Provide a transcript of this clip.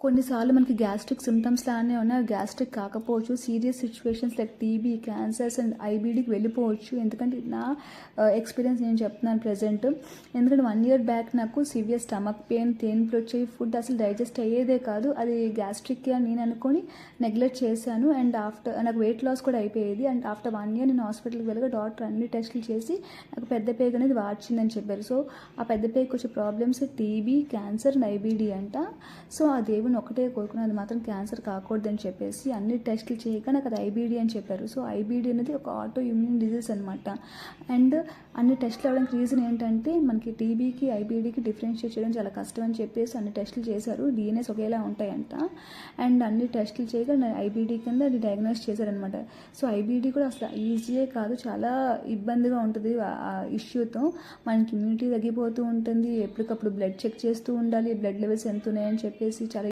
కొన్నిసార్లు మనకి gastric symptoms లానే ఉన్నాయి, గ్యాస్ట్రిక్ కాకపోవచ్చు. Serious situations like TB, cancers and ఐబీడీకి వెళ్ళిపోవచ్చు. ఎందుకంటే నా ఎక్స్పీరియన్స్ నేను చెప్తున్నాను ప్రజెంట్. ఎందుకంటే 1 year బ్యాక్ నాకు సివియర్ స్టమక్ పెయిన్, తేన్పులు వచ్చేవి, ఫుడ్ అసలు డైజెస్ట్ అయ్యేదే కాదు. అది గ్యాస్ట్రిక్ అని నేను అనుకొని నెగ్లెక్ట్ చేశాను. అండ్ నాకు వెయిట్ లాస్ కూడా అయిపోయేది. అండ్ ఆఫ్టర్ 1 year నేను హాస్పిటల్కి వెళ్ళగా డాక్టర్ అన్ని టెస్టులు చేసి నాకు పెద్ద పేగు అనేది వాచిందని చెప్పారు. సో ఆ పెద్ద పేగుకి వచ్చే problems TB, cancer and IBD అంట. సో ఆ దేవుని ఒకటే కోరుకున్నది మాత్రం క్యాన్సర్ కాకూడదని చెప్పేసి అన్ని టెస్టులు చేయగా నాకు అది ఐబీడీ అని చెప్పారు. సో ఐబీడీ అనేది ఒక ఆటో ఇమ్యూన్ డిజీజ్ అనమాట. అండ్ అన్ని టెస్టులు అవ్వడానికి రీజన్ ఏంటంటే మనకి టీబీకి, ఐబీడీకి డిఫరెన్షియేట్ చేయడం చాలా కష్టం అని చెప్పేసి అన్ని టెస్టులు చేశారు. డిఎన్ఏస్ ఒకేలా ఉంటాయంట. అండ్ అన్ని టెస్టులు చేయగా ఐబీడీ కింద అది డయాగ్నోస్ చేశారనమాట. సో ఐబీడీ కూడా అసలు ఈజీయే కాదు, చాలా ఇబ్బందిగా ఉంటుంది ఆ ఇష్యూతో. మనకి ఇమ్యూనిటీ తగ్గిపోతూ ఉంటుంది, ఎప్పటికప్పుడు బ్లడ్ చెక్ చేస్తూ ఉండాలి, బ్లడ్ లెవెల్స్ ఎంత ఉన్నాయని చెప్పేసి చాలా